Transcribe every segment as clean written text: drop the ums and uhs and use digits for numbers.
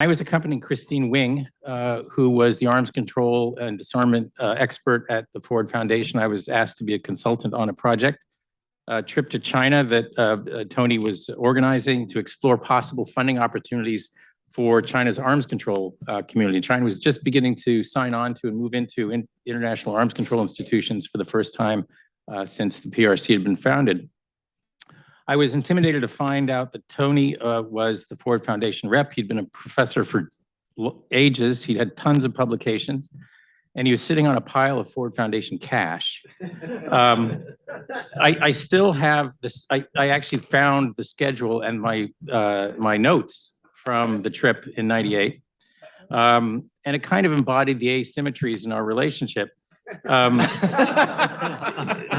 I was accompanying Christine Wing, who was the arms control and disarmament expert at the Ford Foundation. I was asked to be a consultant on a project, a trip to China that Tony was organizing to explore possible funding opportunities for China's arms control community. China was just beginning to sign on to and move into international arms control institutions for the first time since the PRC had been founded. I was intimidated to find out that Tony was the Ford Foundation rep. He'd been a professor for ages. He'd had tons of publications, and he was sitting on a pile of Ford Foundation cash. I still have this. I actually found the schedule and my notes from the trip in '98, and it kind of embodied the asymmetries in our relationship.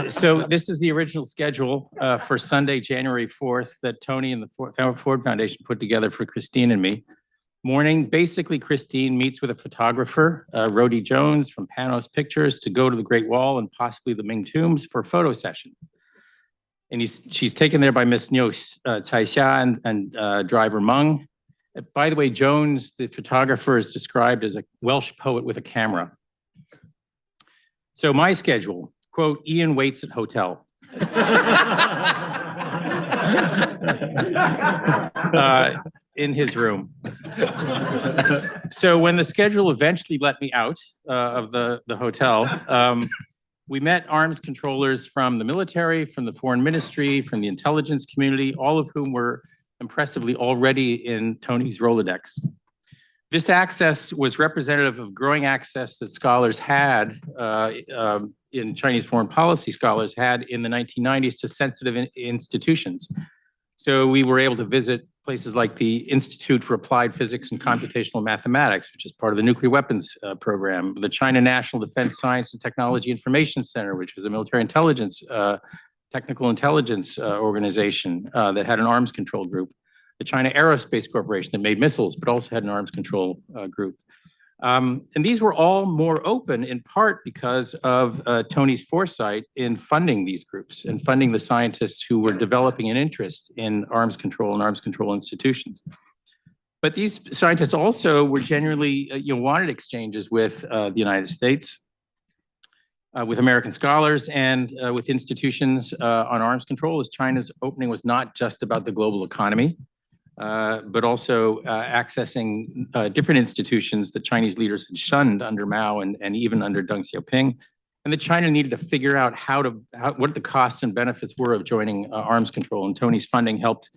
So this is the original schedule for Sunday, January 4th, that Tony and the Ford Foundation put together for Christine and me. Morning, basically, Christine meets with a photographer, Rhodey Jones from Panos Pictures, to go to the Great Wall and possibly the Ming Tombs for a photo session. And she's taken there by Miss Niu Caixia and driver Meng. By the way, Jones, the photographer, is described as a Welsh poet with a camera. So my schedule, quote, Ian waits at hotel. In his room. So when the schedule eventually let me out of the hotel, we met arms controllers from the military, from the foreign ministry, from the intelligence community, all of whom were impressively already in Tony's Rolodex. This access was representative of growing access that scholars had, in Chinese foreign policy scholars had in the 1990s to sensitive institutions. So we were able to visit places like the Institute for Applied Physics and Computational Mathematics, which is part of the nuclear weapons program, the China National Defense Science and Technology Information Center, which was a military intelligence, technical intelligence organization that had an arms control group, the China Aerospace Corporation that made missiles, but also had an arms control group. And these were all more open in part because of Tony's foresight in funding these groups and funding the scientists who were developing an interest in arms control and arms control institutions. But these scientists also were genuinely, wanted exchanges with the United States, with American scholars, and with institutions on arms control, as China's opening was not just about the global economy, but also accessing different institutions that Chinese leaders had shunned under Mao and even under Deng Xiaoping, and that China needed to figure out what the costs and benefits were of joining arms control. And Tony's funding helped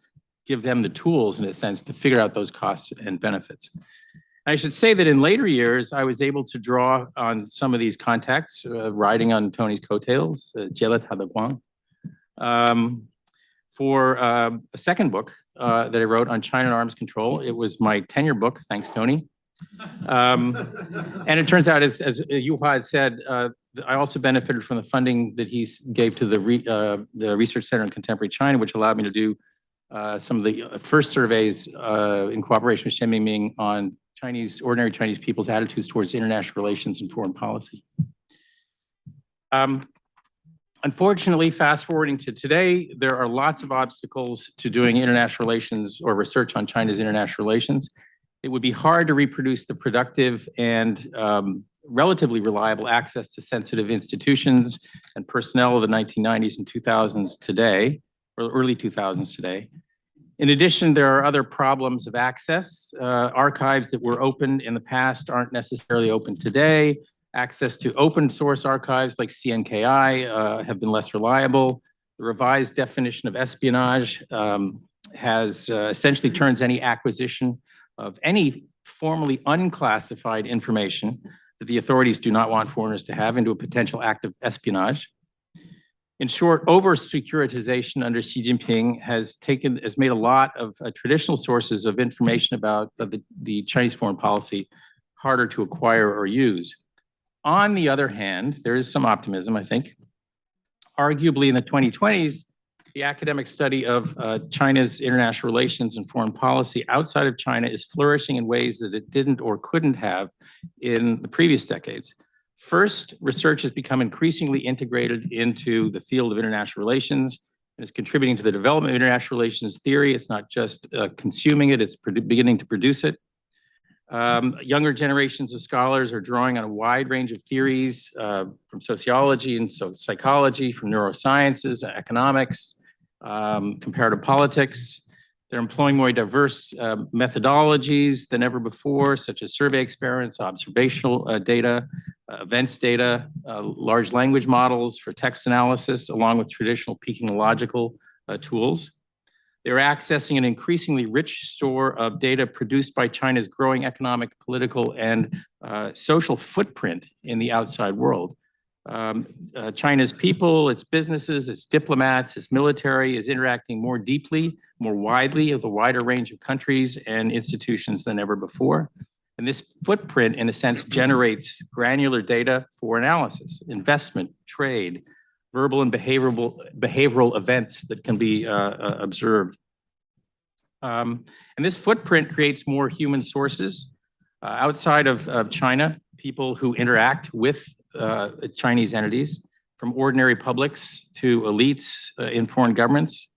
give them the tools, in a sense, to figure out those costs and benefits. I should say that in later years, I was able to draw on some of these contacts, riding on Tony's coattails, Jielet Hadaguang, for a second book that I wrote on China and arms control. It was my tenure book, thanks, Tony. And it turns out, as Yuhua had said, I also benefited from the funding that he gave to the Research Center in Contemporary China, which allowed me to do some of the first surveys in cooperation with Shen Mingming on ordinary Chinese people's attitudes towards international relations and foreign policy. Unfortunately, fast forwarding to today, there are lots of obstacles to doing international relations or research on China's international relations. It would be hard to reproduce the productive and relatively reliable access to sensitive institutions and personnel of the 1990s and 2000s today, or early 2000s today. In addition, there are other problems of access. Archives that were open in the past aren't necessarily open today. Access to open source archives like CNKI have been less reliable. The revised definition of espionage has essentially turns any acquisition of any formally unclassified information that the authorities do not want foreigners to have into a potential act of espionage. In short, over-securitization under Xi Jinping has made a lot of traditional sources of information about the Chinese foreign policy harder to acquire or use. On the other hand, there is some optimism, I think. Arguably in the 2020s, the academic study of China's international relations and foreign policy outside of China is flourishing in ways that it didn't or couldn't have in the previous decades. First, research has become increasingly integrated into the field of international relations and is contributing to the development of international relations theory. It's not just consuming it, it's beginning to produce it. Younger generations of scholars are drawing on a wide range of theories from sociology and psychology, from neurosciences, economics, comparative politics. They're employing more diverse methodologies than ever before, such as survey experiments, observational data, events data, large language models for text analysis, along with traditional peaking-logical tools. They're accessing an increasingly rich store of data produced by China's growing economic, political, and social footprint in the outside world. China's people, its businesses, its diplomats, its military is interacting more deeply, more widely with a wider range of countries and institutions than ever before. And this footprint, in a sense, generates granular data for analysis, investment, trade, verbal and behavioral events that can be observed. And this footprint creates more human sources outside of China, people who interact with Chinese entities, from ordinary publics to elites in foreign governments.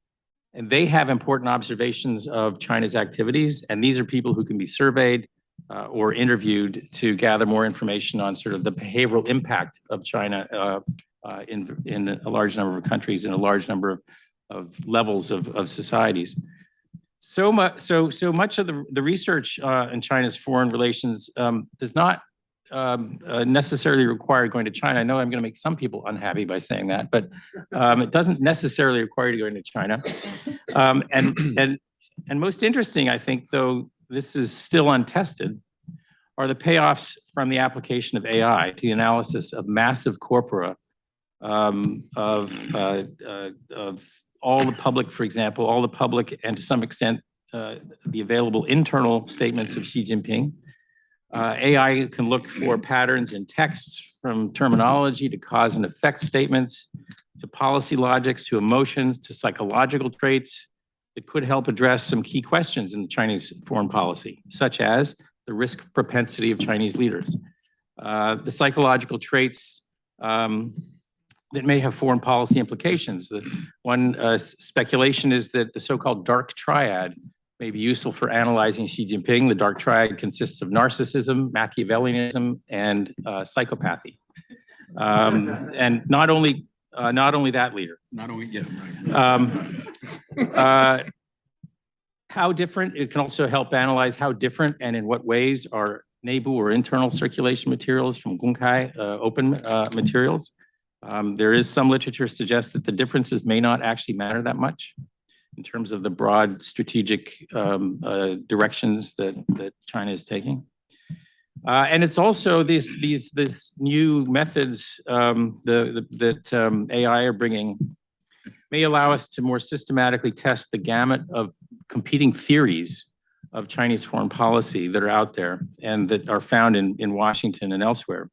And they have important observations of China's activities. And these are people who can be surveyed or interviewed to gather more information on sort of the behavioral impact of China in a large number of countries, in a large number of levels of societies. So much of the research in China's foreign relations does not necessarily require going to China. I know I'm going to make some people unhappy by saying that, but it doesn't necessarily require you going to China. And most interesting, I think, though this is still untested, are the payoffs from the application of AI to the analysis of massive corpora of all the public, for example, all the public, and to some extent, the available internal statements of Xi Jinping. AI can look for patterns in texts, from terminology to cause and effect statements, to policy logics, to emotions, to psychological traits that could help address some key questions in the Chinese foreign policy, such as the risk propensity of Chinese leaders, the psychological traits that may have foreign policy implications. One speculation is that the so-called dark triad may be useful for analyzing Xi Jinping. The dark triad consists of narcissism, Machiavellianism, and psychopathy. And not only that leader. Not only, yeah, right. How different, it can also help analyze how different and in what ways are Neibu or internal circulation materials from Gongkai open materials. There is some literature suggests that the differences may not actually matter that much in terms of the broad strategic directions that China is taking. And it's also these new methods that AI are bringing may allow us to more systematically test the gamut of competing theories of Chinese foreign policy that are out there and that are found in Washington and elsewhere.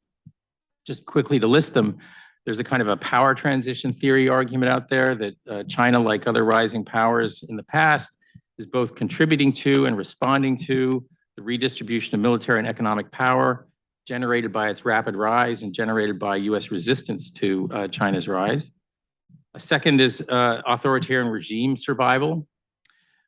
Just quickly to list them, there's a kind of a power transition theory argument out there that China, like other rising powers in the past, is both contributing to and responding to the redistribution of military and economic power generated by its rapid rise and generated by US resistance to China's rise. A second is authoritarian regime survival.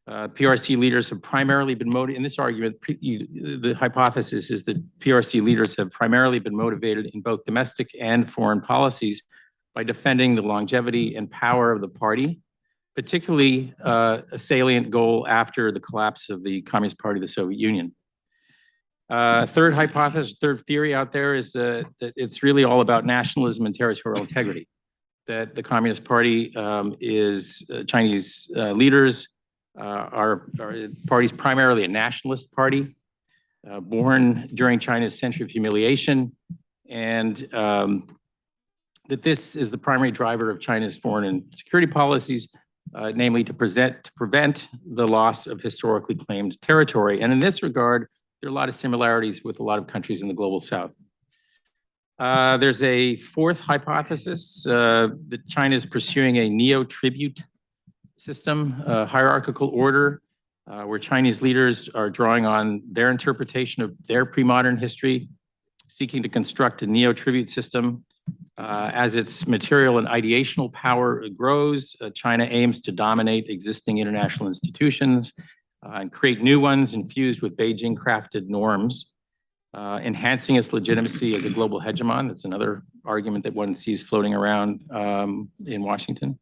PRC leaders have primarily been motivated, in this argument, the hypothesis is that PRC leaders have primarily been motivated in both domestic and foreign policies by defending the longevity and power of the party, particularly a salient goal after the collapse of the Communist Party of the Soviet Union. Third hypothesis, third theory out there is that it's really all about nationalism and territorial integrity, that the Communist Party is Chinese leaders are party's primarily a nationalist party, born during China's century of humiliation, and that this is the primary driver of China's foreign and security policies, namely to prevent the loss of historically claimed territory. And in this regard, there are a lot of similarities with a lot of countries in the global south. There's a fourth hypothesis that China is pursuing a neo-tribute system, a hierarchical order, where Chinese leaders are drawing on their interpretation of their pre-modern history, seeking to construct a neo-tribute system. As its material and ideational power grows, China aims to dominate existing international institutions and create new ones infused with Beijing-crafted norms. enhancing its legitimacy as a global hegemon. That's another argument that one sees floating around in Washington.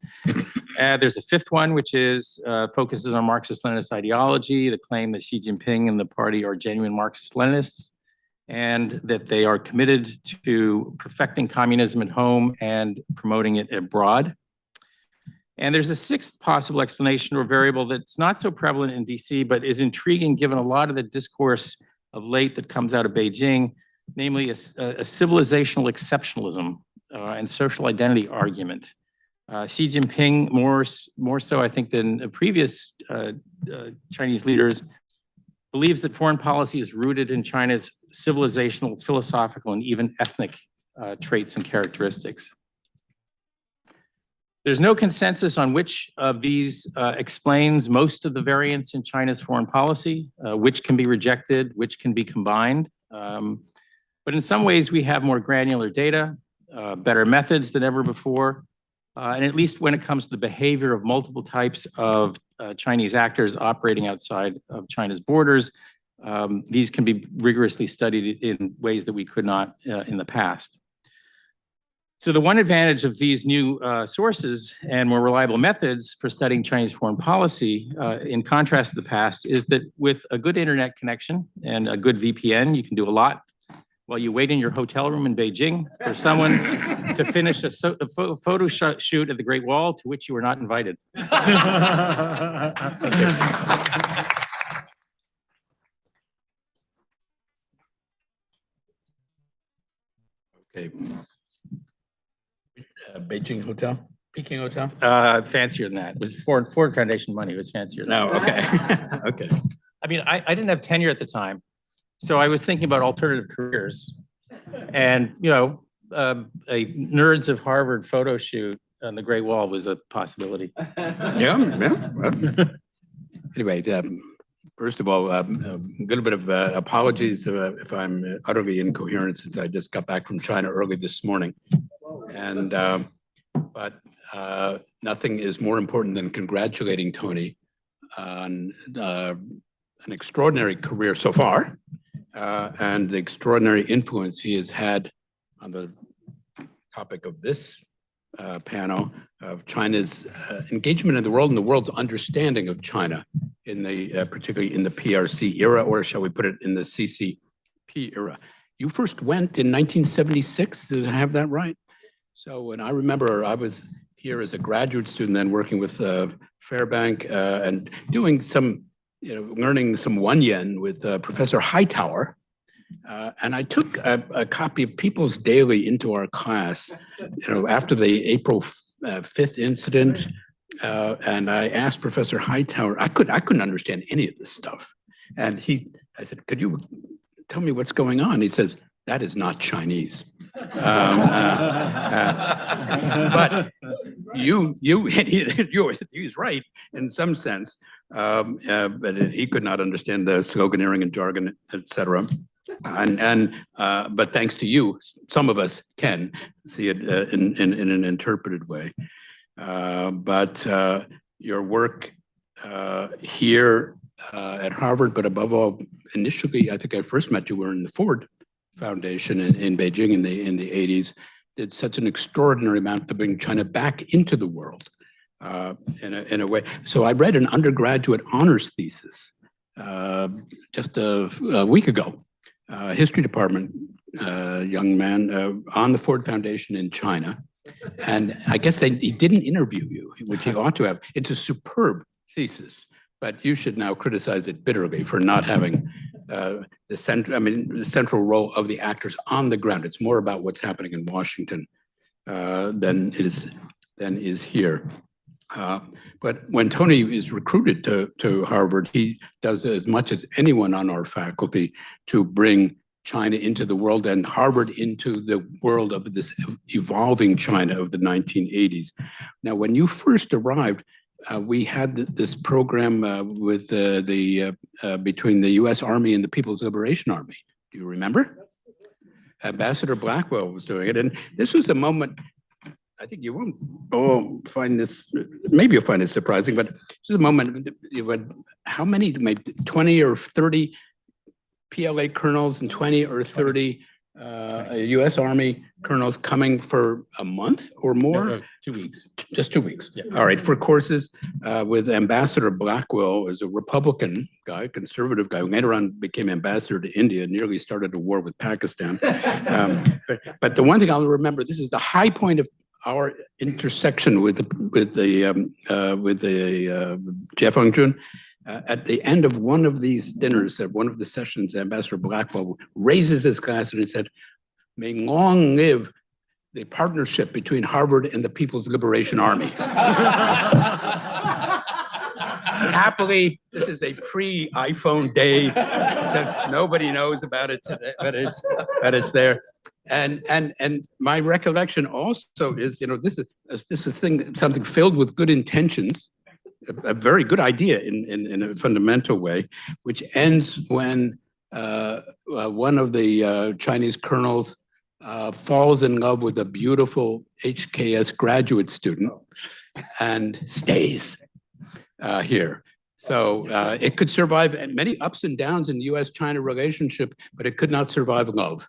There's a fifth one, which is focuses on Marxist-Leninist ideology, the claim that Xi Jinping and the party are genuine Marxist-Leninists, and that they are committed to perfecting communism at home and promoting it abroad. And there's a sixth possible explanation or variable that's not so prevalent in DC, but is intriguing given a lot of the discourse of late that comes out of Beijing, namely a civilizational exceptionalism and social identity argument. Xi Jinping, more so I think than previous Chinese leaders, believes that foreign policy is rooted in China's civilizational, philosophical, and even ethnic traits and characteristics. There's no consensus on which of these explains most of the variance in China's foreign policy, which can be rejected, which can be combined. But in some ways, we have more granular data, better methods than ever before, and at least when it comes to the behavior of multiple types of Chinese actors operating outside of China's borders, these can be rigorously studied in ways that we could not in the past. So the one advantage of these new sources and more reliable methods for studying Chinese foreign policy, in contrast to the past, is that with a good internet connection and a good VPN, you can do a lot while you wait in your hotel room in Beijing for someone to finish a photo shoot at the Great Wall to which you were not invited. Thank you. Okay. Beijing Hotel, Peking Hotel? Fancier than that. It was Ford Foundation money. It was fancier than No, that. okay. Okay. I mean, I didn't have tenure at the time, so I was thinking about alternative careers. And, you know, a Nerds of Harvard photo shoot on the Great Wall was a possibility. Yeah. Anyway, first of all, a little bit of apologies if I'm utterly incoherent since I just got back from China early this morning. And but nothing is more important than congratulating Tony on an extraordinary career so far and the extraordinary influence he has had on the topic of this panel of China's engagement in the world and the world's understanding of China in the particularly in the PRC era, or shall we put it in the CCP era. You first went in 1976, do I have that right? So when I remember, I was here as a graduate student, then working with Fairbank and doing some, learning some Wen with Professor Hightower. And I took a copy of People's Daily into our class, after the April 5th incident. And I asked Professor Hightower, I couldn't understand any of this stuff. And I said, could you tell me what's going on? He says, that is not Chinese. But he's right in some sense, but he could not understand the sloganeering and jargon, etc. But thanks to you, some of us can see it in an interpreted way. But your work here at Harvard, but above all, initially, I think I first met you were in the Ford Foundation in Beijing in the 80s, did such an extraordinary amount to bring China back into the world in a way. So I read an undergraduate honors thesis just a week ago, history department young man on the Ford Foundation in China. And I guess he didn't interview you, which he ought to have. It's a superb thesis, but you should now criticize it bitterly for not having the central role of the actors on the ground. It's more about what's happening in Washington than is here. But when Tony is recruited to Harvard, he does as much as anyone on our faculty to bring China into the world and Harvard into the world of this evolving China of the 1980s. Now, when you first arrived, we had this program with between the U.S. Army and the People's Liberation Army. Do you remember? Ambassador Blackwell was doing it, and this was a moment. I think you won't find this. Maybe you'll find it surprising, but this is a moment when how many, maybe 20 or 30 PLA colonels and 20 or 30 US Army colonels coming for a month or more? 2 weeks. Just 2 weeks? Yeah. All right, for courses with Ambassador Blackwell as a Republican guy, conservative guy, who later on became ambassador to India, nearly started a war with Pakistan. But the one thing I'll remember, this is the high point of our intersection with the Jeff Jun. At the end of one of these dinners, at one of the sessions, Ambassador Blackwell raises his glass and he said, "May long live the partnership between Harvard and the People's Liberation Army." Happily, this is a pre-iPhone day, so nobody knows about it today, but it's there. And my recollection also is, this is something filled with good intentions, a very good idea in a fundamental way, which ends when one of the Chinese colonels falls in love with a beautiful HKS graduate student and stays here. So it could survive many ups and downs in the U.S.-China relationship, but it could not survive love.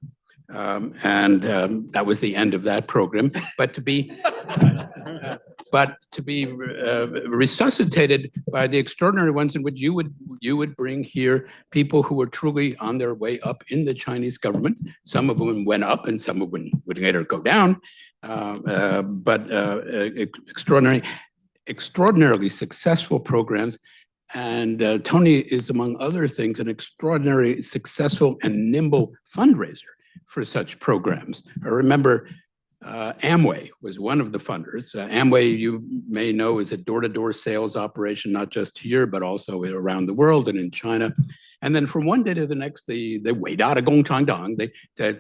That was the end of that program. But to be resuscitated by the extraordinary ones in which you would bring here people who were truly on their way up in the Chinese government. Some of them went up, and some of them would later go down. Extraordinarily successful programs. And Tony is, among other things, an extraordinarily successful and nimble fundraiser for such programs. I remember Amway was one of the funders. Amway, you may know, is a door-to-door sales operation, not just here, but also around the world and in China. And then from one day to the next, the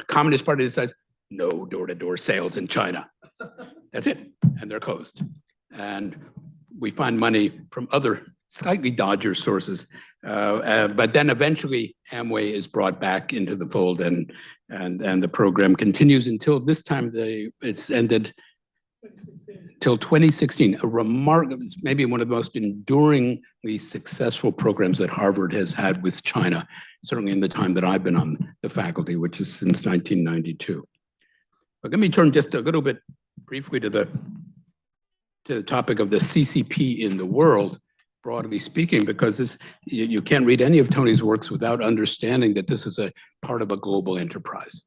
Communist Party decides, no door-to-door sales in China. That's it, and they're closed. And we find money from other slightly dodgier sources. But then eventually Amway is brought back into the fold, and the program continues until this time. It's ended till 2016. A remarkable, maybe one of the most enduringly successful programs that Harvard has had with China, certainly in the time that I've been on the faculty, which is since 1992. But let me turn just a little bit briefly to the topic of the CCP in the world, broadly speaking, because you can't read any of Tony's works without understanding that this is a part of a global enterprise.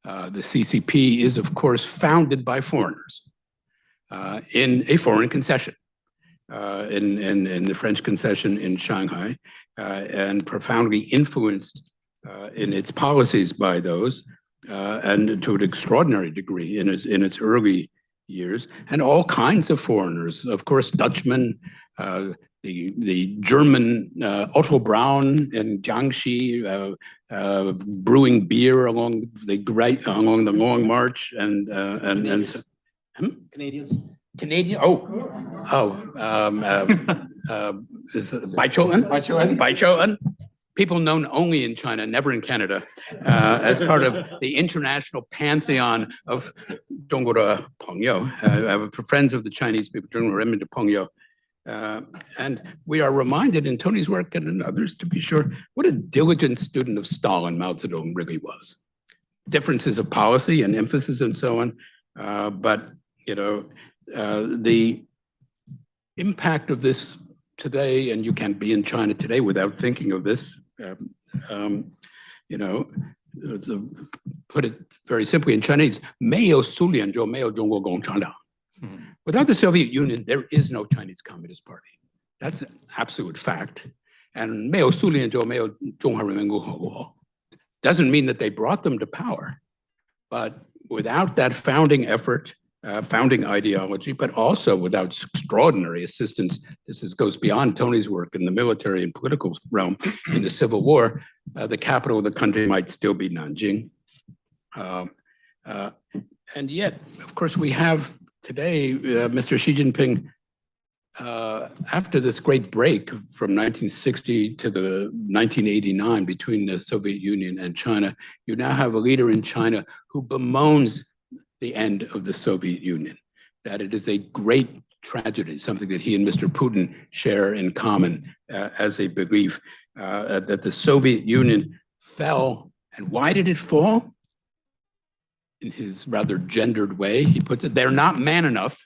The CCP is, of course, founded by foreigners in a foreign concession, in the French concession in Shanghai, and profoundly influenced in its policies by those, and to an extraordinary degree in its early years, and all kinds of foreigners, of course, Dutchmen, the German Otto Braun in Jiangxi, brewing beer along the Long March, and Canadians. Canadian. Is it Baichuan? People known only in China, never in Canada, as part of the international pantheon of Zhongguo Pengyou, friends of the Chinese people, Zhongguo Pengyou. And we are reminded in Tony's work and in others, to be sure, what a diligent student of Stalin Mao Zedong really was. Differences of policy and emphasis and so on, but the impact of this today, and you can't be in China today without thinking of this. To put it very simply in Chinese, 没有苏联就没有中国共产党. Without the Soviet Union, there is no Chinese Communist Party. That's an absolute fact. And 没有苏联就没有中华人民共和国. Doesn't mean that they brought them to power, but without that founding effort, founding ideology, but also without extraordinary assistance. This goes beyond Tony's work in the military and political realm. In the Civil War, the capital of the country might still be Nanjing. And yet, of course, we have today, Mr. Xi Jinping, after this great break from 1960 to the 1989 between the Soviet Union and China, you now have a leader in China who bemoans the end of the Soviet Union, that it is a great tragedy, something that he and Mr. Putin share in common as a belief that the Soviet Union fell. And why did it fall? In his rather gendered way, he puts it, they're not man enough.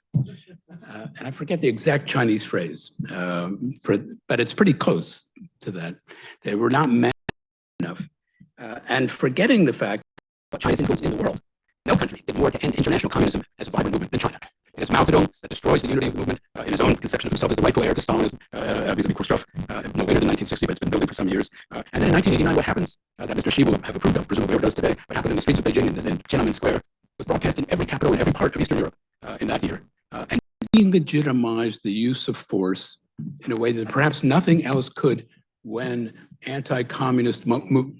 And I forget the exact Chinese phrase, but it's pretty close to that. They were not man enough. And forgetting the fact of China's influence in the world. No country did more to end international communism as a vibrant movement than China. It is Mao Zedong that destroys the unity of the movement in his own conception of himself as the rightful heir to Stalin vis-a-vis Khrushchev, no later than 1960, but it's been building for some years. And then in 1989, what happens that Mr. Xi will have approved of, presumably, or does today, what happened in the streets of Beijing and Tiananmen Square was broadcast in every capital in every part of Eastern Europe in that year. And delegitimized the use of force in a way that perhaps nothing else could when anti-communist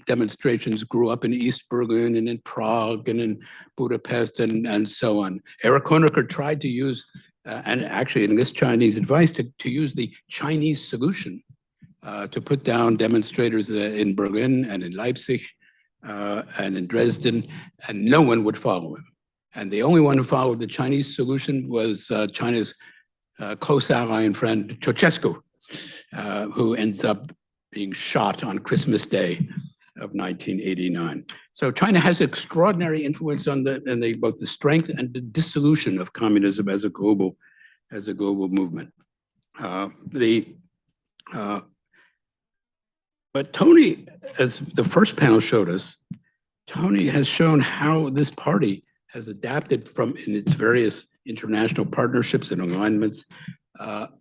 demonstrations grew up in East Berlin and in Prague and in Budapest and so on. Erich Honecker tried to use, and actually in this Chinese advice, to use the Chinese solution to put down demonstrators in Berlin and in Leipzig and in Dresden, and no one would follow him. And the only one who followed the Chinese solution was China's close ally and friend, Ceausescu, who ends up being shot on Christmas Day of 1989. So China has extraordinary influence on both the strength and the dissolution of communism as a global movement. But Tony, as the first panel showed us, Tony has shown how this party has adapted in its various international partnerships and alignments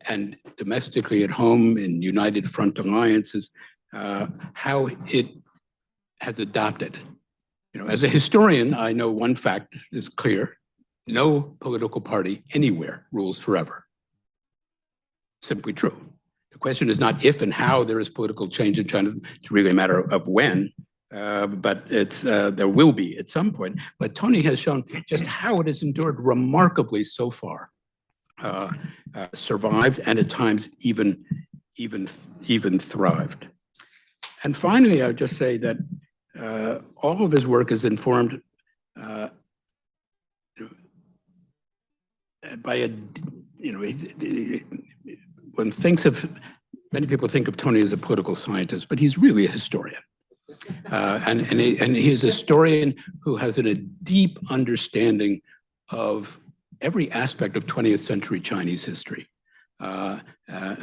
and domestically at home in United Front alliances, how it has adopted. You know, as a historian, I know one fact is clear: no political party anywhere rules forever. Simply true. The question is not if and how there is political change in China. It's really a matter of when, but there will be at some point. But Tony has shown just how it has endured remarkably so far. Survived and at times even thrived. And finally, I would just say that all of his work is informed by many people think of Tony as a political scientist, but he's really a historian. And he is a historian who has a deep understanding of every aspect of 20th century Chinese history,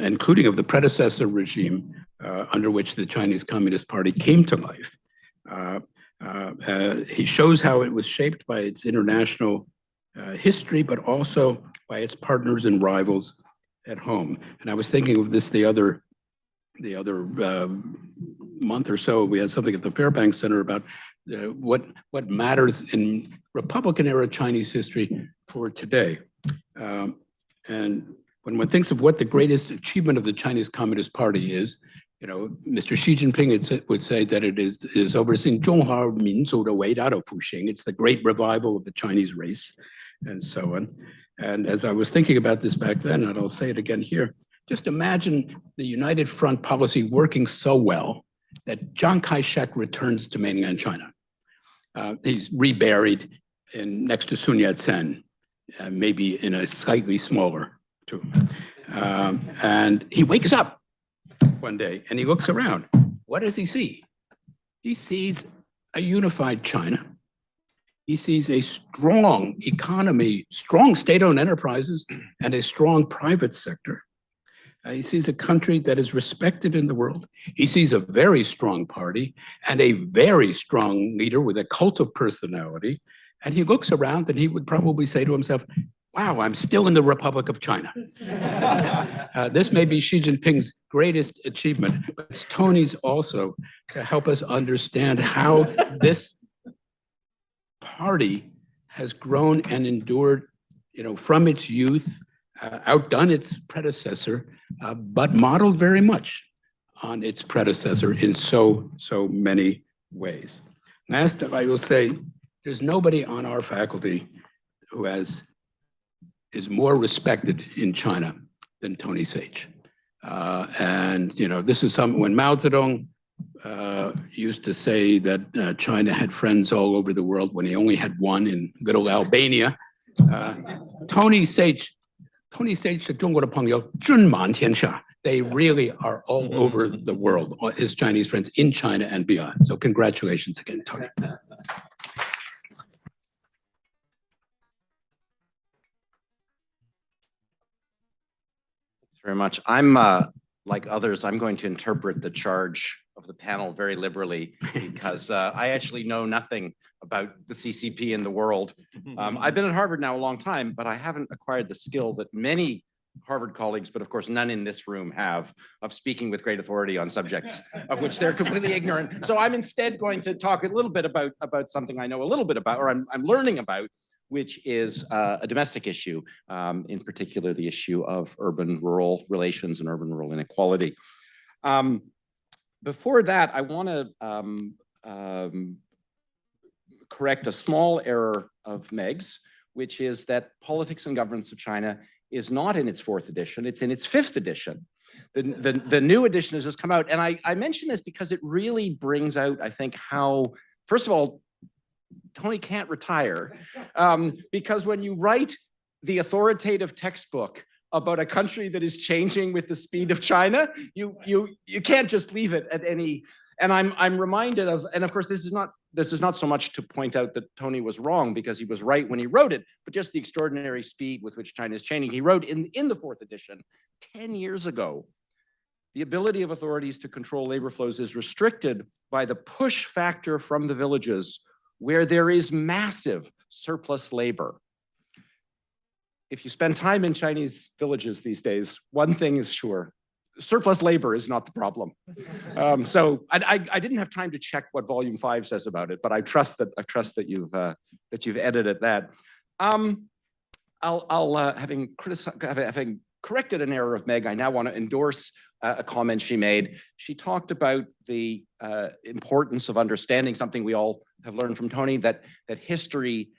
including of the predecessor regime under which the Chinese Communist Party came to life. He shows how it was shaped by its international history, but also by its partners and rivals at home. And I was thinking of this the other month or so. We had something at the Fairbanks Center about what matters in Republican-era Chinese history for today. And when one thinks of what the greatest achievement of the Chinese Communist Party is, you know, Mr. Xi Jinping would say that it is overseeing 中华民族的伟大的复兴. It's the great revival of the Chinese race, and so on. And as I was thinking about this back then, and I'll say it again here, just imagine the United Front policy working so well that Chiang Kai-shek returns to mainland China. He's reburied next to Sun Yat-sen, maybe in a slightly smaller tomb. And he wakes up one day and he looks around. What does he see? He sees a unified China. He sees a strong economy, strong state-owned enterprises, and a strong private sector. He sees a country that is respected in the world. He sees a very strong party and a very strong leader with a cult of personality. And he looks around and he would probably say to himself, wow, I'm still in the Republic of China. This may be Xi Jinping's greatest achievement, but it's Tony's also to help us understand how this party has grown and endured, you know, from its youth, outdone its predecessor, but modeled very much on its predecessor in so many ways. Last, I will say, there's nobody on our faculty who is more respected in China than Tony Saich. And, you know, this is when Mao Zedong used to say that China had friends all over the world when he only had one in little Albania. Tony Saich 的中国的朋友 尊满天下 They really are all over the world, his Chinese friends in China and beyond. So congratulations again, Tony. Very much. I'm like others, I'm going to interpret the charge of the panel very liberally because I actually know nothing about the CCP in the world. I've been at Harvard now a long time, but I haven't acquired the skill that many Harvard colleagues, but of course none in this room have, of speaking with great authority on subjects of which they're completely ignorant. So I'm instead going to talk a little bit about something I know a little bit about, or I'm learning about, which is a domestic issue, in particular the issue of urban-rural relations and urban-rural inequality. Before that, I want to correct a small error of Meg's, which is that Politics and Governance of China is not in its 4th edition, it's in its 5th edition. The new edition has just come out, and I mention this because it really brings out, I think, how, first of all, Tony can't retire, because when you write the authoritative textbook about a country that is changing with the speed of China, you can't just leave it at any. And I'm reminded of, and of course this is not so much to point out that Tony was wrong because he was right when he wrote it, but just the extraordinary speed with which China is changing. He wrote in the 4th edition, 10 years ago, the ability of authorities to control labor flows is restricted by the push factor from the villages where there is massive surplus labor. If you spend time in Chinese villages these days, one thing is sure, surplus labor is not the problem. So I didn't have time to check what volume 5 says about it, but I trust that you've edited that. Having corrected an error of Meg, I now want to endorse a comment she made. She talked about the importance of understanding something we all have learned from Tony, that history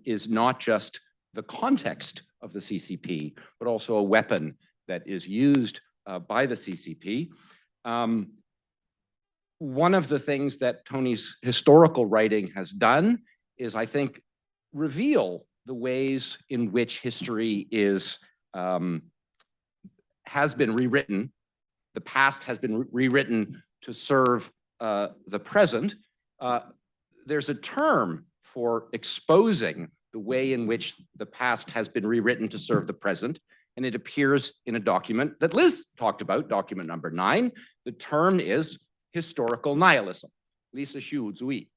is not just the context of the CCP, but also a weapon that is used by the CCP. One of the things that Tony's historical writing has done is, I think, reveal the ways in which history is has been rewritten. The past has been rewritten to serve the present. There's a term for exposing the way in which the past has been rewritten to serve the present, and it appears in a document that Liz talked about, document number 9. The term is historical nihilism, Lisa Xu Zui.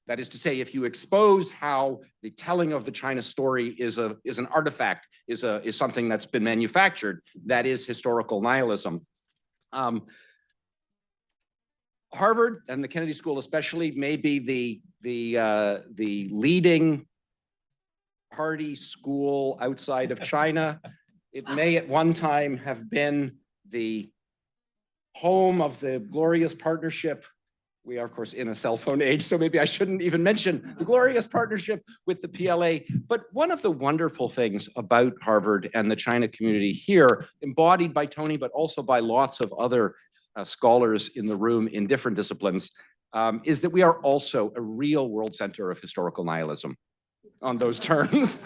That is to say, if you expose how the telling of the China story is an artifact, is something that's been manufactured, that is historical nihilism. Harvard and the Kennedy School especially may be the leading party school outside of China. It may at one time have been the home of the glorious partnership. We are, of course, in a cell phone age, so maybe I shouldn't even mention the glorious partnership with the PLA. But one of the wonderful things about Harvard and the China community here, embodied by Tony, but also by lots of other scholars in the room in different disciplines, is that we are also a real world center of historical nihilism on those terms.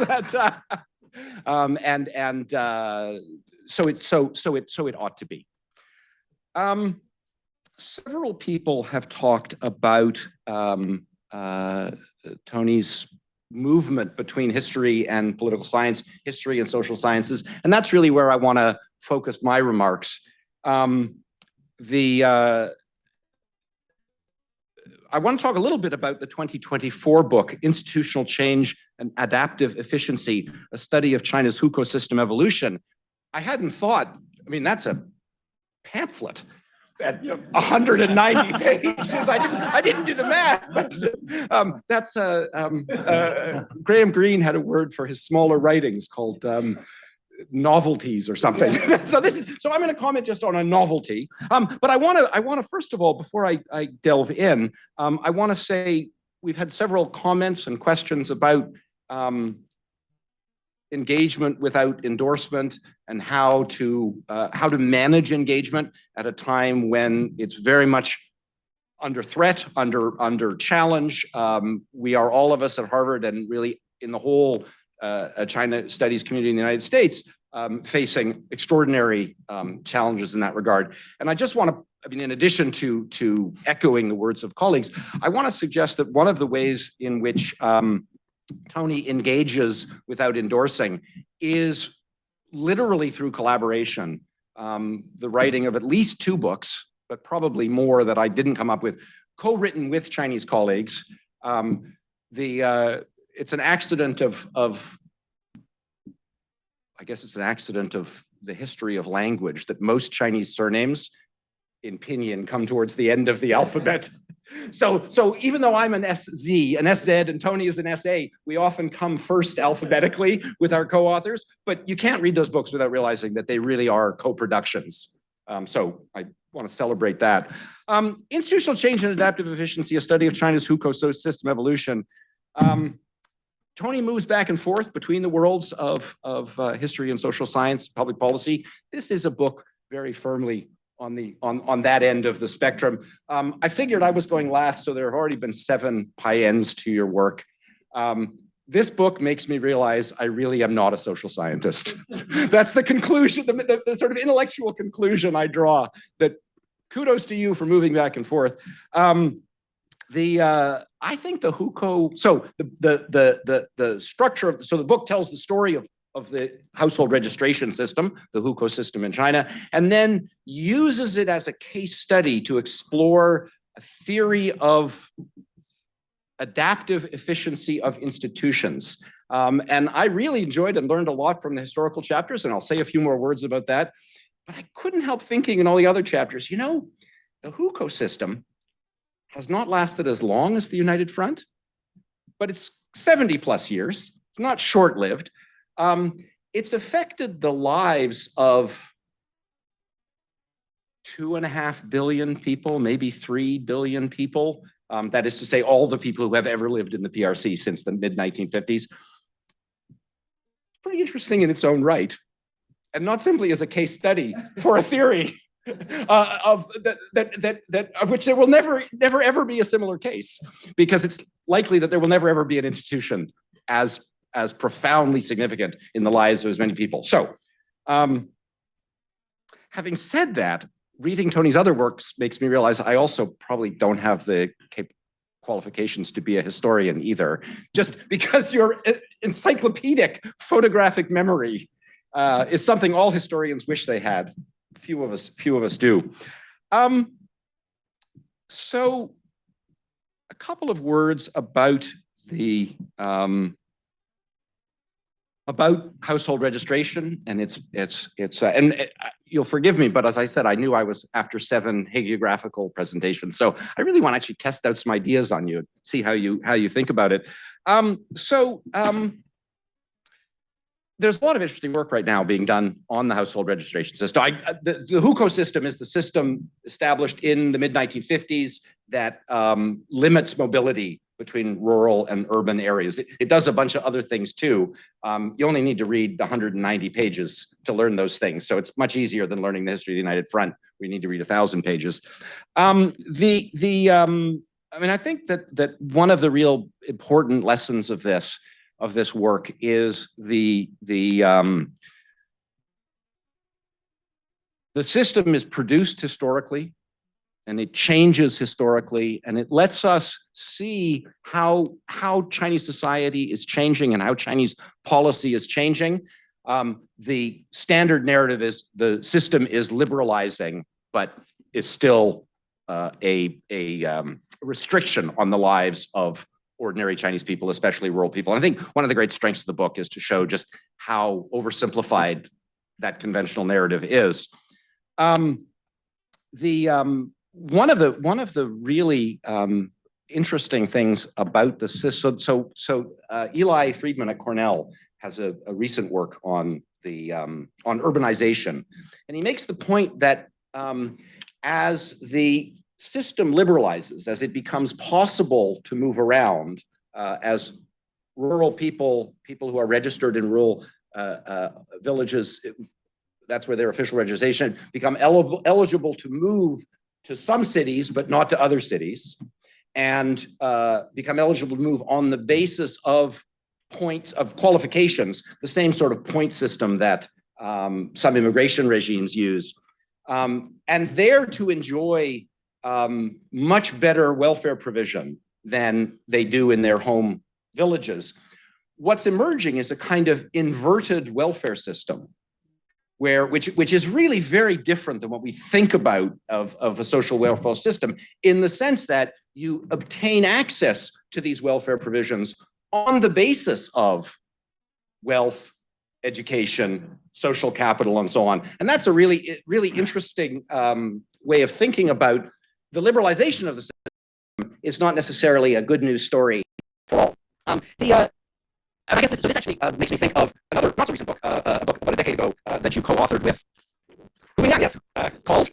So it ought to be. Several people have talked about Tony's movement between history and political science, history and social sciences, and that's really where I want to focus my remarks. I want to talk a little bit about the 2024 book, Institutional Change and Adaptive Efficiency, a study of China's hukou system evolution. I hadn't thought, I mean, that's a pamphlet at 190 pages. I didn't do the math, but that's Graham Greene had a word for his smaller writings called novelties or something. So I'm going to comment just on a novelty. But I want to first of all, before I delve in, I want to say we've had several comments and questions about engagement without endorsement and how to manage engagement at a time when it's very much under threat, under challenge. We are, all of us at Harvard and really in the whole China studies community in the United States, facing extraordinary challenges in that regard. And I just want to, I mean, in addition to echoing the words of colleagues, I want to suggest that one of the ways in which Tony engages without endorsing is literally through collaboration. The writing of at least 2 books, but probably more that I didn't come up with, co-written with Chinese colleagues. It's an accident of I guess it's an accident of the history of language that most Chinese surnames in pinyin come towards the end of the alphabet. So even though I'm an SZ, an SZ, and Tony is an SA, we often come first alphabetically with our co-authors, but you can't read those books without realizing that they really are co-productions. So I want to celebrate that. Institutional Change and Adaptive Efficiency, a study of China's hukou system evolution. Tony moves back and forth between the worlds of history and social science, public policy. This is a book very firmly on that end of the spectrum. I figured I was going last, so there have already been 7 ends to your work. This book makes me realize I really am not a social scientist. That's the conclusion, the sort of intellectual conclusion I draw, that kudos to you for moving back and forth. I think the hukou, so the structure of, so the book tells the story of the household registration system, the hukou system in China, and then uses it as a case study to explore a theory of adaptive efficiency of institutions. And I really enjoyed and learned a lot from the historical chapters, and I'll say a few more words about that. But I couldn't help thinking in all the other chapters, you know, the hukou system has not lasted as long as the United Front, but it's 70 plus years. It's not short-lived. It's affected the lives of 2.5 billion people, maybe 3 billion people. That is to say, all the people who have ever lived in the PRC since the mid-1950s. Pretty interesting in its own right, and not simply as a case study for a theory of which there will never ever be a similar case, because it's likely that there will never ever be an institution as profoundly significant in the lives of as many people. So, having said that, reading Tony's other works makes me realize I also probably don't have the qualifications to be a historian either, just because your encyclopedic photographic memory is something all historians wish they had. Few of us do. So a couple of words about the about household registration, and and you'll forgive me, but as I said, I knew I was after 7 hagiographical presentations, so I really want to actually test out some ideas on you, see how you think about it. There's a lot of interesting work right now being done on the household registration system. The hukou system is the system established in the mid-1950s that limits mobility between rural and urban areas. It does a bunch of other things too. You only need to read 190 pages to learn those things. So it's much easier than learning the history of the United Front. We need to read 1,000 pages. I mean, I think that one of the real important lessons of this work is the system is produced historically, and it changes historically, and it lets us see how Chinese society is changing and how Chinese policy is changing. The standard narrative is the system is liberalizing, but is still a restriction on the lives of ordinary Chinese people, especially rural people. And I think one of the great strengths of the book is to show just how oversimplified that conventional narrative is. One of the really interesting things about the system. So Eli Friedman at Cornell has a recent work on urbanization, and he makes the point that as the system liberalizes, as it becomes possible to move around, as rural people who are registered in rural villages, that's where their official registration, become eligible to move to some cities, but not to other cities, and become eligible to move on the basis of points of qualifications, the same sort of point system that some immigration regimes use, and there to enjoy much better welfare provision than they do in their home villages. What's emerging is a kind of inverted welfare system, which is really very different than what we think about of a social welfare system, in the sense that you obtain access to these welfare provisions on the basis of wealth, education, social capital, and so on. And that's a really, really interesting way of thinking about the liberalization of the system. Is not necessarily a good news story for all. And I guess this actually makes me think of another not so recent book, a book about a decade ago that you co-authored with Hu Mingyang, yes, called,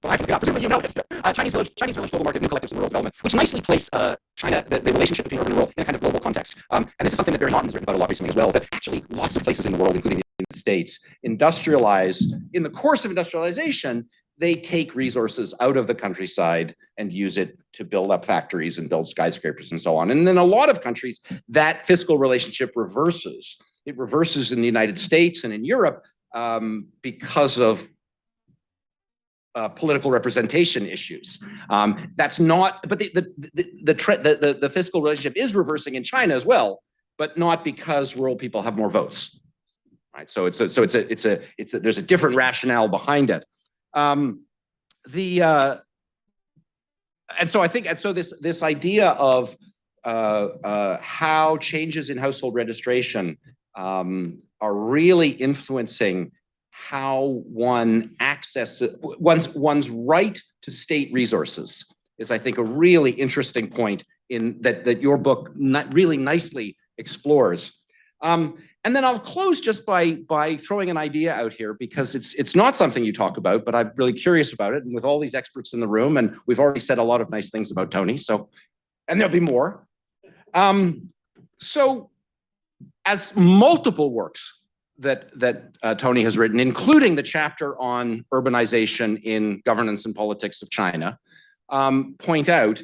presumably you know it, Chinese Village Global Market, New Collectives in Rural Development, which nicely place China, the relationship between urban and rural, in a kind of global context. And this is something that Barry Naughton has written about a lot recently as well, that actually lots of places in the world, including the United States, industrialize. In the course of industrialization, they take resources out of the countryside and use it to build up factories and build skyscrapers and so on. And in a lot of countries, that fiscal relationship reverses. It reverses in the United States and in Europe because of political representation issues. That's not, but the fiscal relationship is reversing in China as well, but not because rural people have more votes. Right. So there's a different rationale behind it. And so I think, this idea of how changes in household registration are really influencing how one accesses one's right to state resources is, I think, a really interesting point in that your book really nicely explores. And then I'll close just by throwing an idea out here, because it's not something you talk about, but I'm really curious about it. And with all these experts in the room, and we've already said a lot of nice things about Tony, and there'll be more. So as multiple works that Tony has written, including the chapter on urbanization in governance and politics of China, point out,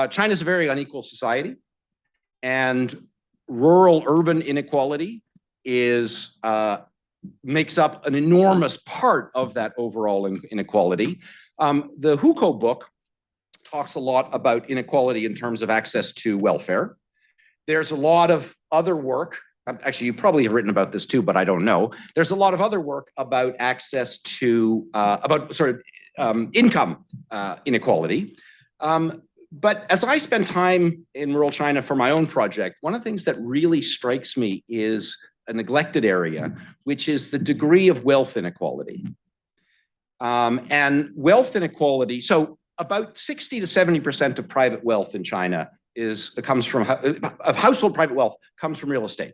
China's a very unequal society, and rural-urban inequality makes up an enormous part of that overall inequality. The Hukou book talks a lot about inequality in terms of access to welfare. There's a lot of other work, actually you probably have written about this too, but I don't know. There's a lot of other work about access to, income inequality. But as I spend time in rural China for my own project, one of the things that really strikes me is a neglected area, which is the degree of wealth inequality. And wealth inequality, so about 60 to 70% of private wealth in China comes from household private wealth comes from real estate.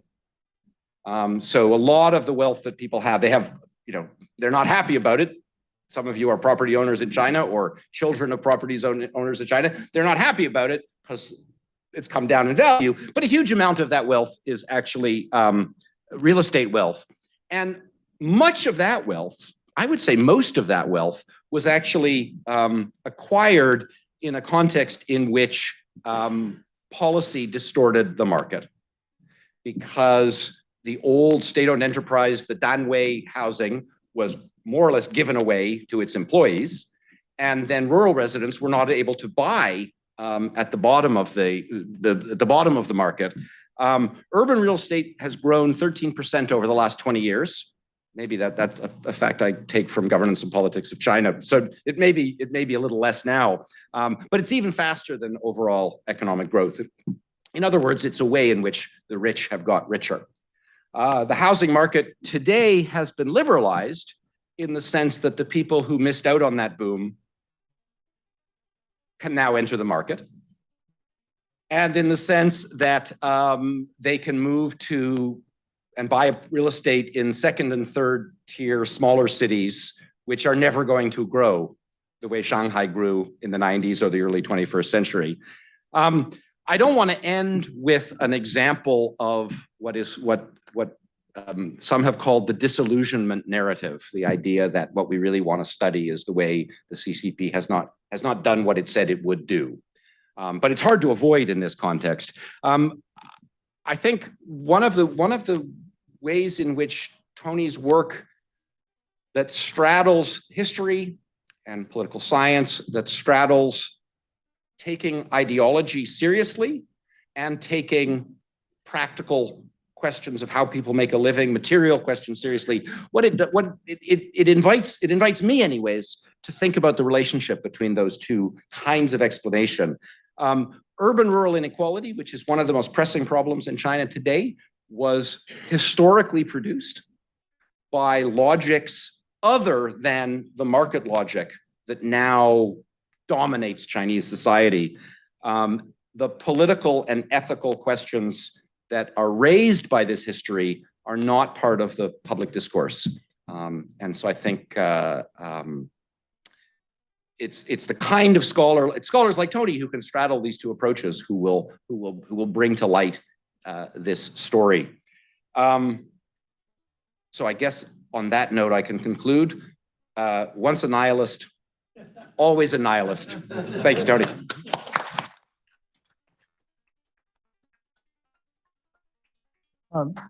So a lot of the wealth that people have, they're not happy about it. Some of you are property owners in China or children of property owners in China. They're not happy about it because it's come down in value, but a huge amount of that wealth is actually real estate wealth. And much of that wealth, I would say most of that wealth, was actually acquired in a context in which policy distorted the market, because the old state-owned enterprise, the Danwei housing, was more or less given away to its employees, and then rural residents were not able to buy at the bottom of the market. Urban real estate has grown 13% over the last 20 years. Maybe that's a fact I take from Governance and Politics of China. So it may be a little less now, but it's even faster than overall economic growth. In other words, it's a way in which the rich have got richer. The housing market today has been liberalized in the sense that the people who missed out on that boom can now enter the market. And in the sense that they can move to and buy real estate in second and third tier smaller cities, which are never going to grow the way Shanghai grew in the 90s or the early 21st century. I don't want to end with an example of what some have called the disillusionment narrative, the idea that what we really want to study is the way the CCP has not done what it said it would do. But it's hard to avoid in this context. I think one of the ways in which Tony's work that straddles history and political science, that straddles taking ideology seriously and taking practical questions of how people make a living, material questions seriously. It invites me anyways to think about the relationship between those two kinds of explanation. Urban-rural inequality, which is one of the most pressing problems in China today, was historically produced by logics other than the market logic that now dominates Chinese society. The political and ethical questions that are raised by this history are not part of the public discourse. And so I think it's the kind of scholars like Tony who can straddle these two approaches who will bring to light this story. So I guess on that note, I can conclude. Once a nihilist, always a nihilist. Thank you, Tony.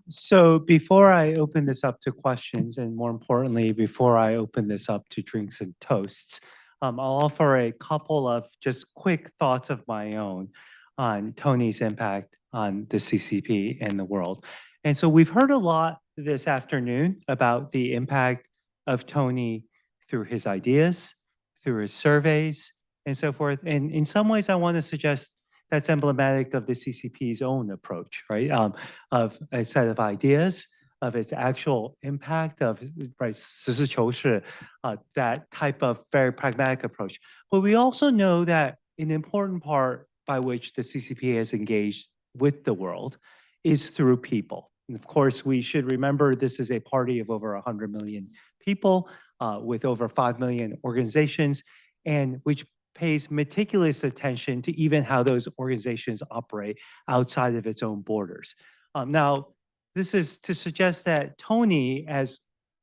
So before I open this up to questions, and more importantly, before I open this up to drinks and toasts, I'll offer a couple of just quick thoughts of my own on Tony's impact on the CCP and the world. And so we've heard a lot this afternoon about the impact of Tony through his ideas, through his surveys, and so forth. And in some ways, I want to suggest that's emblematic of the CCP's own approach, right? Of a set of ideas, of its actual impact, of right, 实事求是, that type of very pragmatic approach. But we also know that an important part by which the CCP has engaged with the world is through people. And of course, we should remember this is a party of over 100 million people with over 5 million organizations, and which pays meticulous attention to even how those organizations operate outside of its own borders. Now, this is to suggest that Tony, as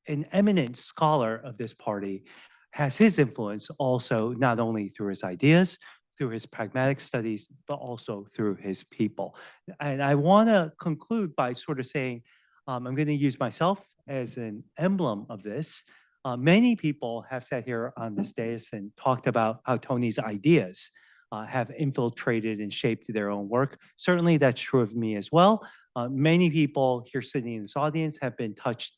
an eminent scholar of this party, has his influence also not only through his ideas, through his pragmatic studies, but also through his people. And I want to conclude by sort of saying, I'm going to use myself as an emblem of this. Many people have sat here on this dais and talked about how Tony's ideas have infiltrated and shaped their own work. Certainly that's true of me as well. Many people here sitting in this audience have been touched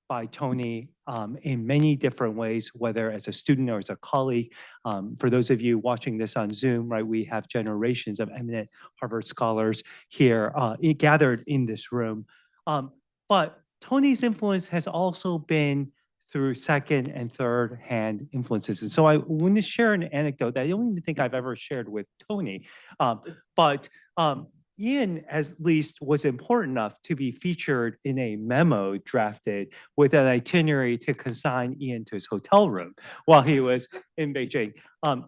by Tony in many different ways, whether as a student or as a colleague. For those of you watching this on Zoom, right, we have generations of eminent Harvard scholars here gathered in this room. But Tony's influence has also been through second and third hand influences. And so I want to share an anecdote that I don't even think I've ever shared with Tony, but Ian at least was important enough to be featured in a memo drafted with an itinerary to consign Ian to his hotel room while he was in Beijing.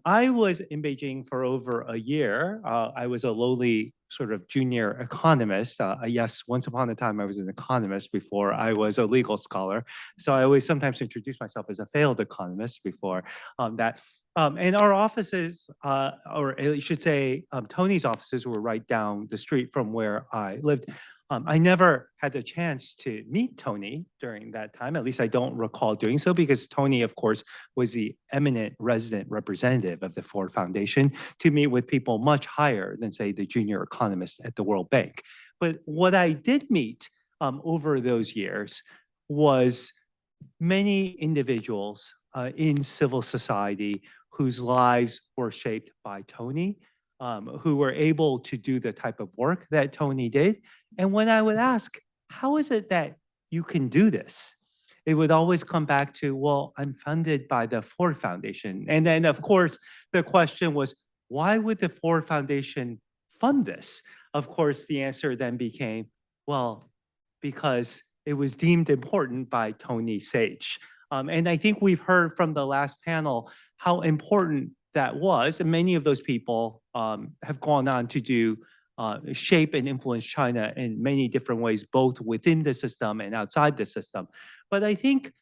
I was in Beijing for over a year. I was a lowly sort of junior economist. Yes, once upon a time I was an economist before I was a legal scholar. So I always sometimes introduce myself as a failed economist before that. And our offices, or I should say, Tony's offices were right down the street from where I lived. I never had the chance to meet Tony during that time. At least I don't recall doing so, because Tony, of course, was the eminent resident representative of the Ford Foundation to meet with people much higher than, say, the junior economist at the World Bank. But what I did meet over those years was many individuals in civil society whose lives were shaped by Tony, who were able to do the type of work that Tony did. And when I would ask, how is it that you can do this? It would always come back to, well, I'm funded by the Ford Foundation. And then, of course, the question was, why would the Ford Foundation fund this? Of course, the answer then became, well, because it was deemed important by Tony Sage. And I think we've heard from the last panel how important that was. And many of those people have gone on to do shape and influence China in many different ways, both within the system and outside the system. But I think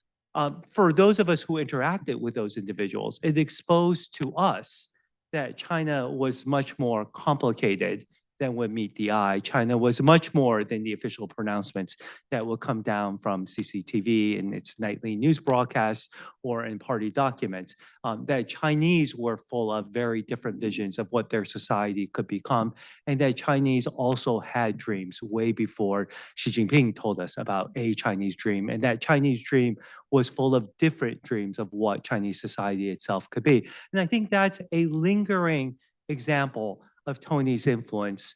for those of us who interacted with those individuals, it exposed to us that China was much more complicated than would meet the eye. China was much more than the official pronouncements that will come down from CCTV in its nightly news broadcasts or in party documents. That Chinese were full of very different visions of what their society could become, and that Chinese also had dreams way before Xi Jinping told us about a Chinese dream, and that Chinese dream was full of different dreams of what Chinese society itself could be. And I think that's a lingering example of Tony's influence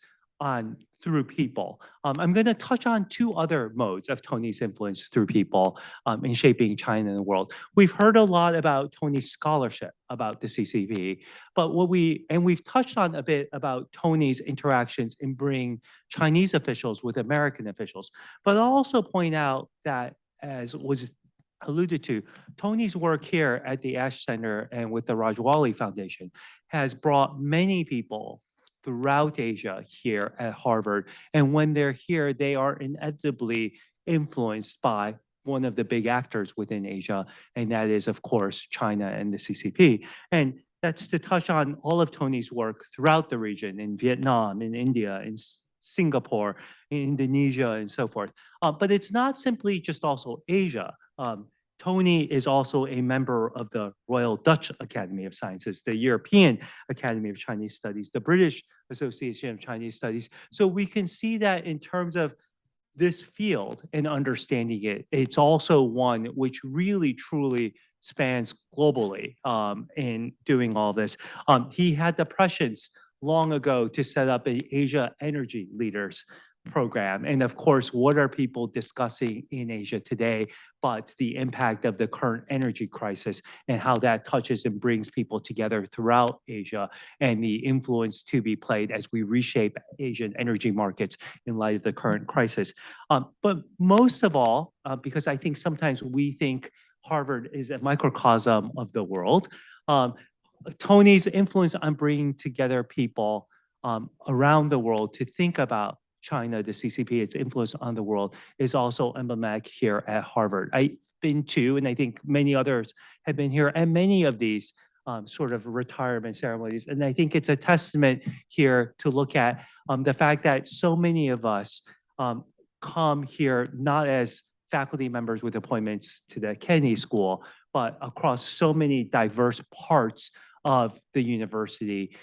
through people. I'm going to touch on two other modes of Tony's influence through people in shaping China and the world. We've heard a lot about Tony's scholarship about the CCP, but we've touched on a bit about Tony's interactions in bringing Chinese officials with American officials. But I'll also point out that, as was alluded to, Tony's work here at the Ash Center and with the Rajwali Foundation has brought many people throughout Asia here at Harvard. And when they're here, they are inevitably influenced by one of the big actors within Asia, and that is, of course, China and the CCP. And that's to touch on all of Tony's work throughout the region, in Vietnam, in India, in Singapore, in Indonesia, and so forth. But it's not simply just also Asia. Tony is also a member of the Royal Dutch Academy of Sciences, the European Academy of Chinese Studies, the British Association of Chinese Studies. So we can see that in terms of this field and understanding it, it's also one which really truly spans globally in doing all this. He had the prescience long ago to set up an Asia Energy Leaders program. And of course, what are people discussing in Asia today but the impact of the current energy crisis and how that touches and brings people together throughout Asia, and the influence to be played as we reshape Asian energy markets in light of the current crisis. But most of all, because I think sometimes we think Harvard is a microcosm of the world, Tony's influence on bringing together people around the world to think about China, the CCP, its influence on the world is also emblematic here at Harvard. I've been to, and I think many others have been here, and many of these sort of retirement ceremonies. And I think it's a testament here to look at the fact that so many of us come here not as faculty members with appointments to the Kennedy School, but across so many diverse parts of the university.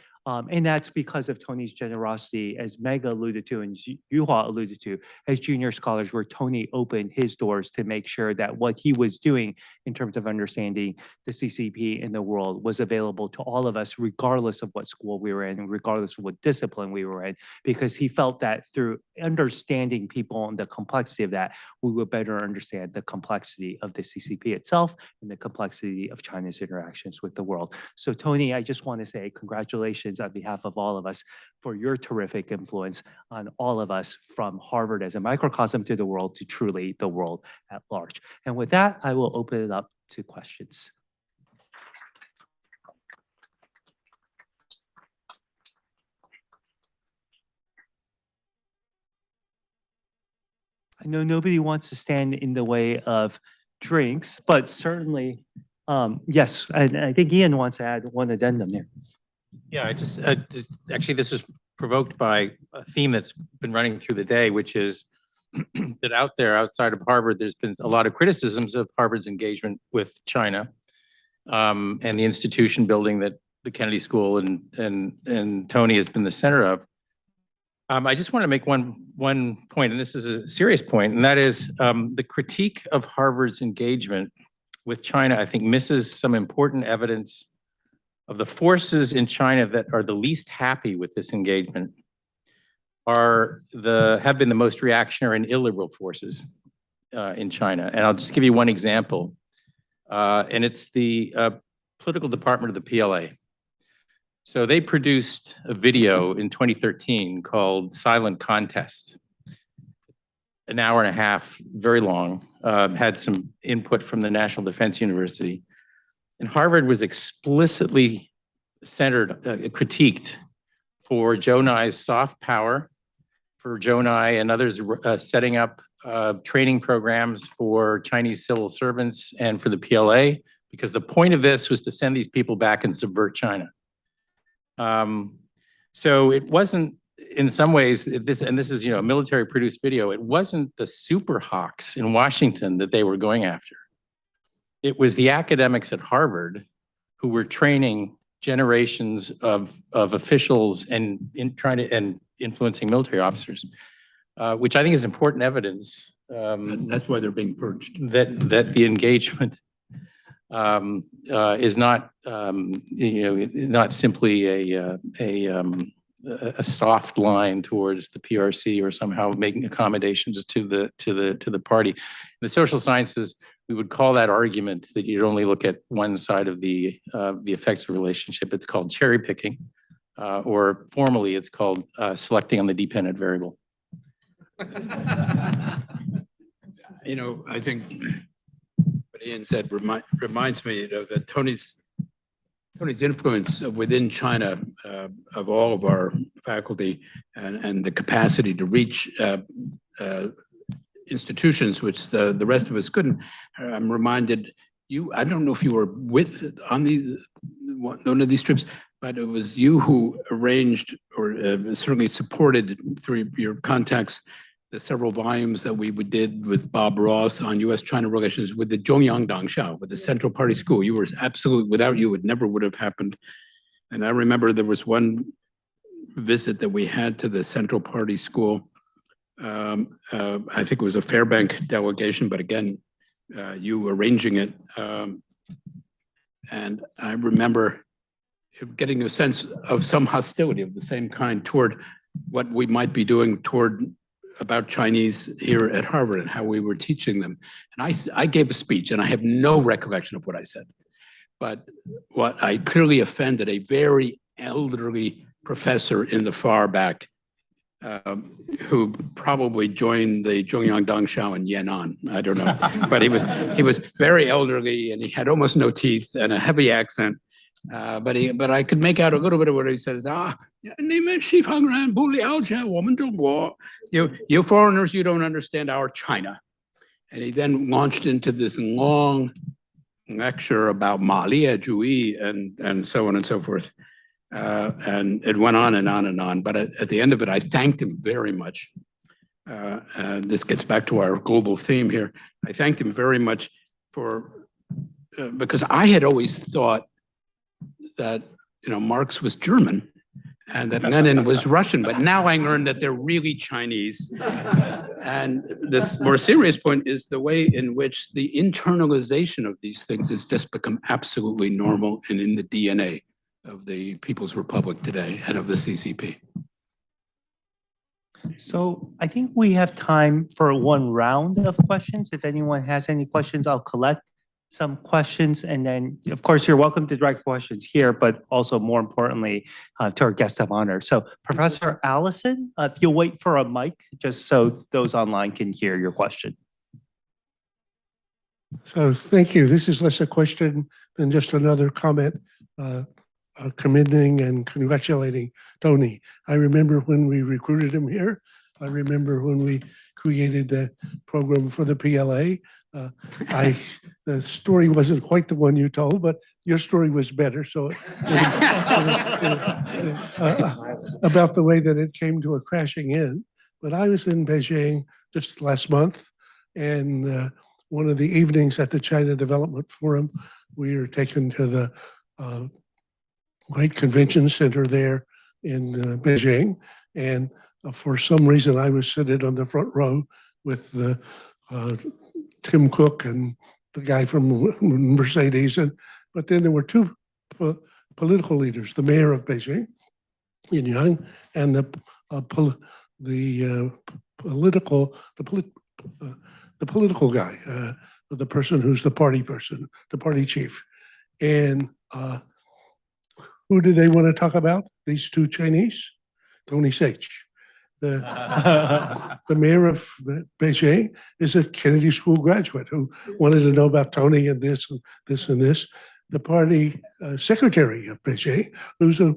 And that's because of Tony's generosity, as Meg alluded to and Yuhua alluded to, as junior scholars, where Tony opened his doors to make sure that what he was doing in terms of understanding the CCP in the world was available to all of us, regardless of what school we were in and regardless of what discipline we were in, because he felt that through understanding people and the complexity of that, we would better understand the complexity of the CCP itself and the complexity of China's interactions with the world. So Tony, I just want to say congratulations on behalf of all of us for your terrific influence on all of us, from Harvard as a microcosm to the world to truly the world at large. And with that, I will open it up to questions. I know nobody wants to stand in the way of drinks, but certainly, yes, and I think Ian wants to add one addendum here. Yeah, actually, this was provoked by a theme that's been running through the day, which is that out there, outside of Harvard, there's been a lot of criticisms of Harvard's engagement with China and the institution building that the Kennedy School and Tony has been the center of. I just want to make one point, and this is a serious point, and that is the critique of Harvard's engagement with China, I think, misses some important evidence of the forces in China that are the least happy with this engagement have been the most reactionary and illiberal forces in China. And I'll just give you one example. And it's the political department of the PLA. So they produced a video in 2013 called Silent Contest. An hour and a half, very long, had some input from the National Defense University. And Harvard was explicitly critiqued for Zhou Nai's soft power, for Zhou Nai and others setting up training programs for Chinese civil servants and for the PLA, because the point of this was to send these people back and subvert China. So it wasn't in some ways, this is, a military produced video, it wasn't the super hawks in Washington that they were going after. It was the academics at Harvard who were training generations of officials and influencing military officers, which I think is important evidence That's why they're being purged. that the engagement is not not simply a soft line towards the PRC or somehow making accommodations to the party. In the social sciences, we would call that argument that you'd only look at one side of the effects of relationship. It's called cherry picking, or formally it's called selecting on the dependent variable. I think what Ian said reminds me of Tony's influence within China of all of our faculty and the capacity to reach institutions which the rest of us couldn't. I'm reminded I don't know if you were on one of these trips, but it was you who arranged or certainly supported through your contacts the several volumes that we did with Bob Ross on U.S.-China relations with the Zhongyang Dangxiao, with the Central Party School. You were absolutely, without you, it never would have happened. And I remember there was one visit that we had to the Central Party School. I think it was a Fairbank delegation, but again, you arranging it. And I remember getting a sense of some hostility of the same kind toward what we might be doing about Chinese here at Harvard and how we were teaching them. And I gave a speech, and I have no recollection of what I said. But what I clearly offended a very elderly professor in the far back who probably joined the Zhongyang Dangxiao in Yan'an. I don't know. But he was very elderly, and he had almost no teeth and a heavy accent. But I could make out a little bit of what he says. You foreigners, you don't understand our China. And he then launched into this long lecture about Ma Lie Zhuyi and so on and so forth. And it went on and on and on. But at the end of it, I thanked him very much. And this gets back to our global theme here. I thanked him very much because I had always thought that Marx was German and that Lenin was Russian, but now I learned that they're really Chinese. And this more serious point is the way in which the internalization of these things has just become absolutely normal and in the DNA of the People's Republic today and of the CCP. So I think we have time for one round of questions. If anyone has any questions, I'll collect some questions, and then, of course, you're welcome to direct questions here, but also more importantly, to our guest of honor. So Professor Allison, if you'll wait for a mic, just so those online can hear your question. So thank you. This is less a question than just another comment, commending and congratulating Tony. I remember when we recruited him here. I remember when we created the program for the PLA. The story wasn't quite the one you told, but your story was better. So about the way that it came to a crashing end. But I was in Beijing just last month, and one of the evenings at the China Development Forum, we were taken to the great convention center there in Beijing, and for some reason I was sitting on the front row with the Tim Cook and the guy from Mercedes, but then there were two political leaders, the mayor of Beijing, Yin Yang, and the political guy, the person who's the party person, the party chief. And who do they want to talk about? These two Chinese? Tony Saich. The mayor of Beijing is a Kennedy School graduate who wanted to know about Tony and this and this and this. The party secretary of Beijing, who's a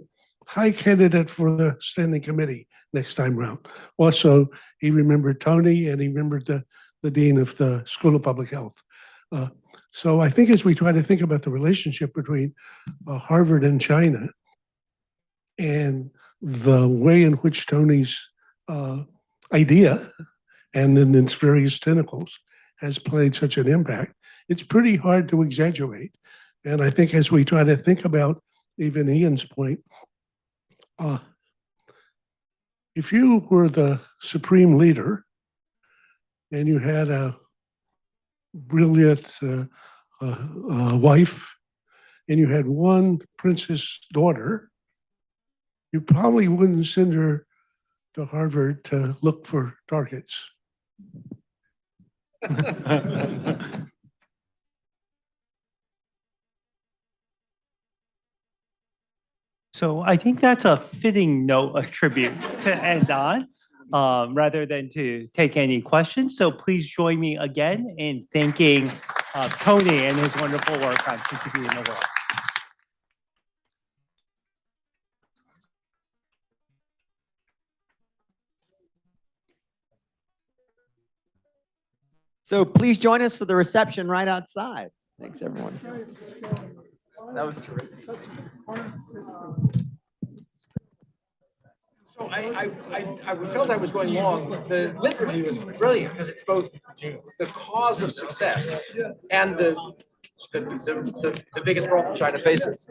high candidate for the standing committee next time round. Also, he remembered Tony and he remembered the dean of the School of Public Health. So I think as we try to think about the relationship between Harvard and China and the way in which Tony's idea and in its various tentacles has played such an impact, it's pretty hard to exaggerate. And I think as we try to think about even Ian's point, if you were the supreme leader and you had a brilliant wife and you had one princess daughter, you probably wouldn't send her to Harvard to look for targets. So I think that's a fitting note of tribute to end on, rather than to take any questions. So please join me again in thanking Tony and his wonderful work on CCP in the world. So please join us for the reception right outside. Thanks, everyone. That was terrific. So I felt I was going long. The lit review is brilliant because it's both the cause of success and the biggest problem China faces.